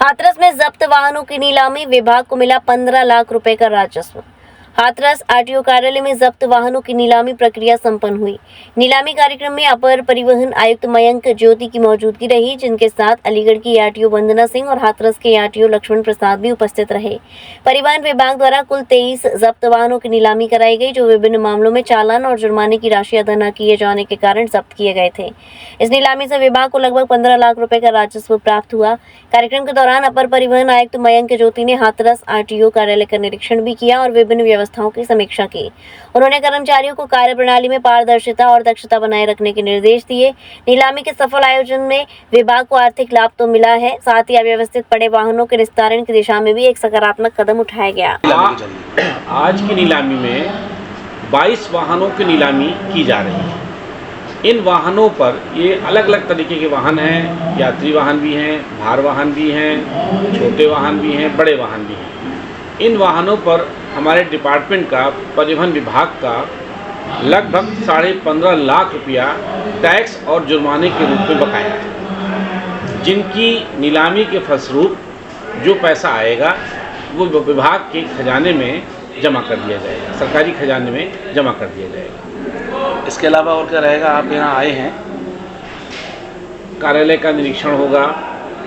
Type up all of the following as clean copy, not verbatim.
हाथरस में जब्त वाहनों की नीलामी, विभाग को मिला 15 लाख रुपए का राजस्व। हाथरस आरटीओ कार्यालय में जब्त वाहनों की नीलामी प्रक्रिया संपन्न हुई। नीलामी कार्यक्रम में अपर परिवहन आयुक्त मयंक ज्योति की मौजूदगी रही, जिनके साथ अलीगढ़ की आरटीओ वंदना सिंह और हाथरस के आरटीओ लक्ष्मण प्रसाद भी उपस्थित रहे। परिवहन विभाग द्वारा कुल 23 जब्त वाहनों की नीलामी कराई गई, जो विभिन्न मामलों में चालान और जुर्माने की राशि अदा न किए जाने के कारण जब्त किए गए थे। इस नीलामी से विभाग को लगभग 15 लाख रुपए का राजस्व प्राप्त हुआ। कार्यक्रम के दौरान अपर परिवहन आयुक्त मयंक ज्योति ने हाथरस आरटीओ कार्यालय का निरीक्षण भी किया और विभिन्न व्यवस्थाओं की समीक्षा की। उन्होंने कर्मचारियों को कार्यप्रणाली में पारदर्शिता और दक्षता बनाए रखने के निर्देश दिए। नीलामी के सफल आयोजन में विभाग को आर्थिक लाभ तो मिला है, साथ ही अव्यवस्थित पड़े वाहनों के निस्तारण की दिशा में भी एक सकारात्मक कदम उठाया गया। आज की नीलामी में 22 वाहनों की नीलामी की जा रही है। इन वाहनों पर ये अलग अलग तरीके के वाहन हैं, यात्री वाहन भी हैं, भार वाहन भी हैं, छोटे वाहन भी हैं, बड़े वाहन भी हैं। इन वाहनों पर हमारे डिपार्टमेंट का, परिवहन विभाग का लगभग 15.5 लाख रुपया टैक्स और जुर्माने के रूप में बकाया है, जिनकी नीलामी के फलस्वरूप जो पैसा आएगा वो विभाग के खजाने में जमा कर दिया जाएगा, सरकारी खजाने में जमा कर दिया जाएगा। इसके अलावा और क्या रहेगा? आप यहाँ आए हैं, कार्यालय का निरीक्षण होगा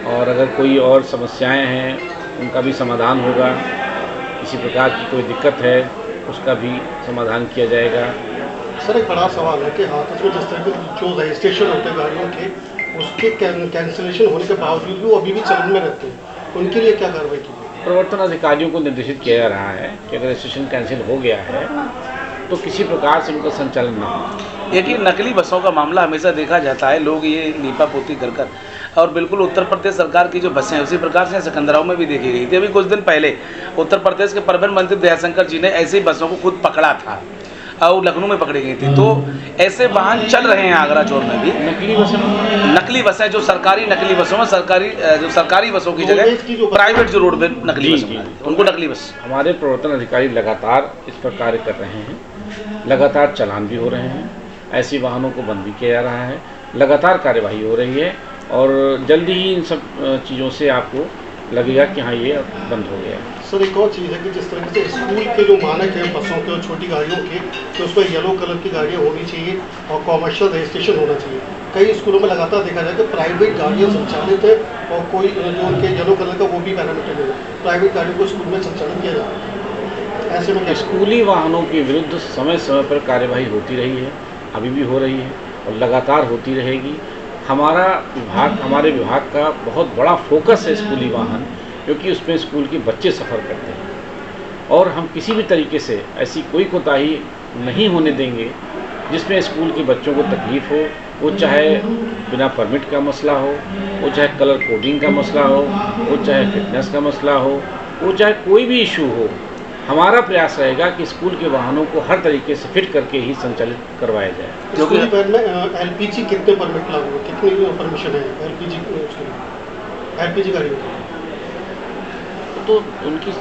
और अगर कोई और समस्याएं हैं उनका भी समाधान होगा। किसी प्रकार की कोई दिक्कत है उसका भी समाधान किया जाएगा। सर, एक बड़ा सवाल है कि हाथरस में जिस तरह के जो रजिस्ट्रेशन होते हैं गाड़ियों के, उसके कैंसिलेशन होने के बावजूद भी वो अभी भी चलन में रहते हैं, उनके लिए क्या कार्रवाई की? प्रवर्तन अधिकारियों को निर्देशित किया जा रहा है कि अगर रजिस्ट्रेशन कैंसिल हो गया है तो किसी प्रकार से उनका संचालन न हो। एक नकली बसों का मामला हमेशा देखा जाता है, लोग ये लीपा पोती कर और बिल्कुल उत्तर प्रदेश सरकार की जो बसें हैं उसी प्रकार से सिकंदराबाद में भी देखी गई थी। अभी कुछ दिन पहले उत्तर प्रदेश के परिवहन मंत्री दयाशंकर जी ने ऐसी ही बसों को खुद पकड़ा था और लखनऊ में पकड़ी गई थी। तो ऐसे वाहन चल रहे हैं आगरा चौर में भी। नकली बसें जो सरकारी नकली बसों में सरकारी बसों की जगह प्राइवेट जो रोड पे नकली बस उनको नकली बस। हमारे प्रवर्तन अधिकारी लगातार इस पर कार्य कर रहे हैं, लगातार चालान भी हो रहे हैं, ऐसी वाहनों को बंद भी किया जा रहा है, लगातार कार्यवाही हो रही है और जल्दी ही इन सब चीज़ों से आपको लगेगा कि हाँ ये बंद हो गया। सर, एक और चीज़ है कि जिस तरह से स्कूल के जो मानक हैं बसों के और छोटी गाड़ियों के, तो उस पर येलो कलर की गाड़ियाँ होनी चाहिए और कॉमर्शियल रजिस्ट्रेशन होना चाहिए। कई स्कूलों में लगातार देखा जाए कि प्राइवेट गाड़ियाँ संचालित है और कोई जो उनके येलो कलर का वो भी पैरामीटर है, प्राइवेट गाड़ियों को स्कूल में संचालित किया जाता है। ऐसे में स्कूली वाहनों के विरुद्ध समय समय पर कार्यवाही होती रही है, अभी भी हो रही है और लगातार होती रहेगी। हमारे विभाग का बहुत बड़ा फोकस है स्कूली वाहन, क्योंकि उसमें स्कूल के बच्चे सफ़र करते हैं और हम किसी भी तरीके से ऐसी कोई कोताही नहीं होने देंगे जिसमें स्कूल के बच्चों को तकलीफ़ हो, वो चाहे बिना परमिट का मसला हो, वो चाहे कलर कोडिंग का मसला हो, वो चाहे फिटनेस का मसला हो, वो चाहे कोई भी इशू हो। हमारा प्रयास रहेगा कि स्कूल के वाहनों को हर तरीके से फिट करके ही संचालित करवाया जाए। क्योंकि एलपीजी कितने परमिट लागू है, कितनी परमिशन है एलपीजी गाड़ियों की? तो उनकी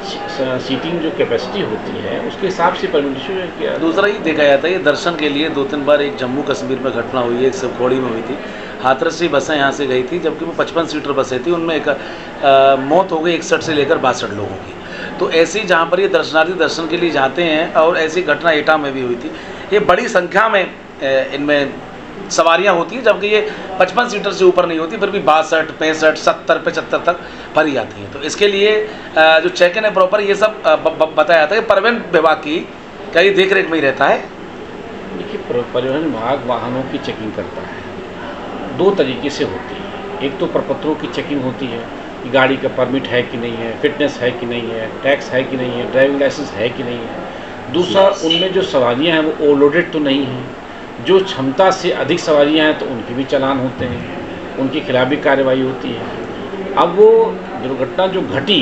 सीटिंग जो कैपेसिटी होती है उसके हिसाब से परमिट इशू किया। दूसरा ये देखा जाता है, ये दर्शन के लिए 2-3 बार एक जम्मू कश्मीर में घटना हुई है, एक सबखोड़ी में हुई थी। हाथरस से बसें यहाँ से गई थी, जबकि वो 55 सीटर बसें थी, उनमें एक मौत हो गई 61 से लेकर 62 लोगों की। तो ऐसी जहाँ पर ये दर्शनार्थी दर्शन के लिए जाते हैं, और ऐसी घटना एटा में भी हुई थी। ये बड़ी संख्या में इनमें सवारियाँ होती हैं, जबकि ये 55 सीटर से ऊपर नहीं होती, फिर भी 62, 65, 70, 75 तक भरी जाती हैं। तो इसके लिए जो चेक इन है प्रॉपर, ये सब बताया जाता है। परिवहन विभाग की कई देख रेख में ही रहता है। देखिए, परिवहन विभाग वाहनों की चेकिंग करता है, 2 तरीके से होती है। एक तो प्रपत्रों की चेकिंग होती है कि गाड़ी का परमिट है कि नहीं है, फिटनेस है कि नहीं है, टैक्स है कि नहीं है, ड्राइविंग लाइसेंस है कि नहीं है। दूसरा, उनमें जो सवारियां हैं वो ओवरलोडेड तो नहीं हैं, जो क्षमता से अधिक सवारियां हैं तो उनके भी चालान होते हैं, उनके खिलाफ भी कार्रवाई होती है। अब वो दुर्घटना जो घटी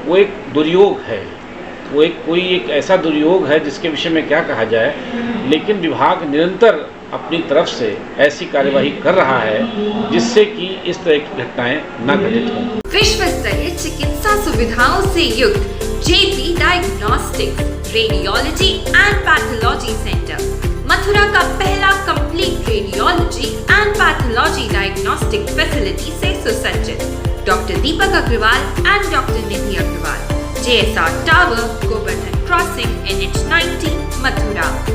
वो एक दुर्योग है, वो एक ऐसा दुर्योग है जिसके विषय में क्या कहा जाए, लेकिन विभाग निरंतर अपनी तरफ से ऐसी कार्यवाही कर रहा है जिससे कि इस तरह की घटनाएं न घटित हों। विश्व स्तरीय चिकित्सा सुविधाओं से युक्त JP diagnostics radiology and pathology centre, Mathura का पहला complete radiology and pathology diagnostic facility से सुसज्जित। Dr. Deepak Agrawal and Dr. Nidhi Agrawal, JSR Tower, Govardhan Crossing, NH90, Mathura.